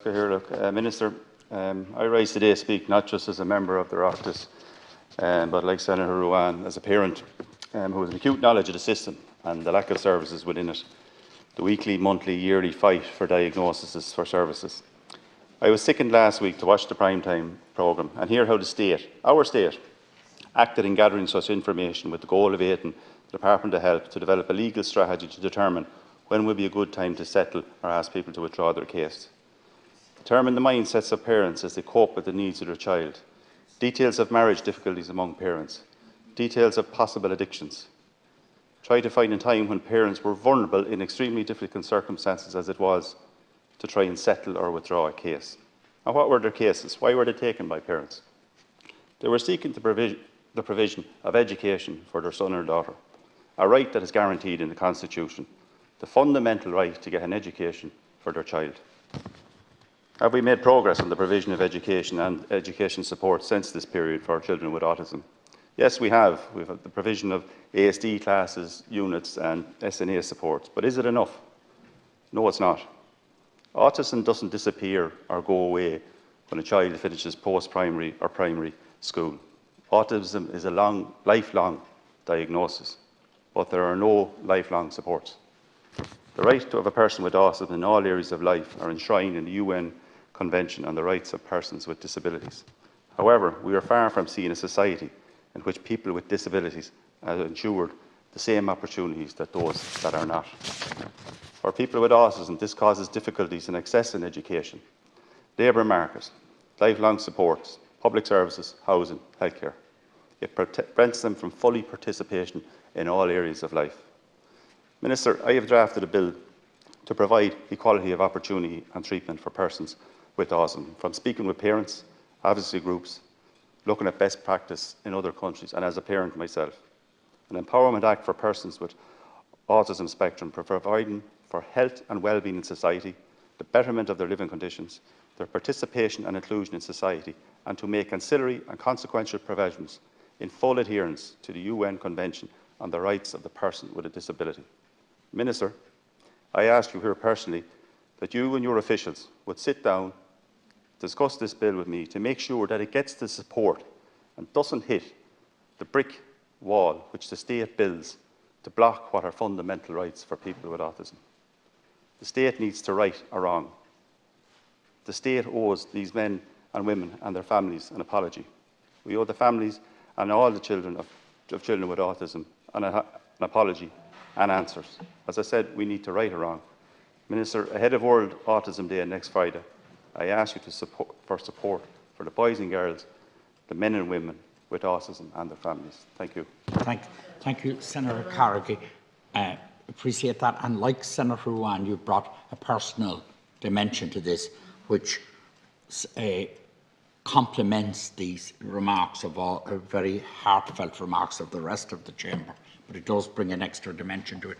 Here, look, Minister, I rise today to speak not just as a member of the Oireachtas, but like Senator Éireann, as a parent who has an acute knowledge of the system and the lack of services within it, the weekly, monthly, yearly fight for diagnoses for services. I was sickened last week to watch the Primetime programme and hear how the state, our state, acted in gathering such information with the goal of aiding the Department of Health to develop a legal strategy to determine when would be a good time to settle or ask people to withdraw their case. Determine the mindsets of parents as they cope with the needs of their child, details of marriage difficulties among parents, details of possible addictions. Try to find a time when parents were vulnerable in extremely difficult circumstances as it was to try and settle or withdraw a case. And what were their cases? Why were they taken by parents? They were seeking the provision of education for their son or daughter, a right that is guaranteed in the Constitution, the fundamental right to get an education for their child. Have we made progress on the provision of education and education support since this period for children with autism? Yes, we have. We've had the provision of ASD classes, units and SNA support. But is it enough? No, it's not. Autism doesn't disappear or go away when a child finishes post-primary or primary school. Autism is a lifelong diagnosis, but there are no lifelong supports. The right of a person with autism in all areas of life are enshrined in the UN Convention on the Rights of Persons with Disabilities. However, we are far from seeing a society in which people with disabilities are ensured the same opportunities that those that are not. For people with autism, this causes difficulties in accessing education, labour market, lifelong supports, public services, housing, healthcare. It prevents them from fully participation in all areas of life. Minister, I have drafted a bill to provide equality of opportunity and treatment for persons with autism, from speaking with parents, advocacy groups, looking at best practice in other countries, and as a parent myself. An Empowerment Act for persons with autism spectrum for providing for health and well-being in society, the betterment of their living conditions, their participation and inclusion in society, and to make ancillary and consequential provisions in full adherence to the UN Convention on the Rights of the Person with a Disability. Minister, I ask you here personally that you and your officials would sit down, discuss this bill with me to make sure that it gets the support and doesn't hit the brick wall which the state builds to block what are fundamental rights for people with autism. The state needs to right a wrong. The state owes these men and women and their families an apology. We owe the families and all the children of children with autism an apology and answers. As I said, we need to right a wrong. Minister, ahead of World Autism Day next Friday, I ask you to support for the boys and girls, the men and women with autism and their families. Thank you. Thank you, Senator Carrigy. Appreciate that. And like Senator Éireann, you brought a personal dimension to this, which complements these remarks of all very heartfelt remarks of the rest of the chamber. But it does bring an extra dimension to it.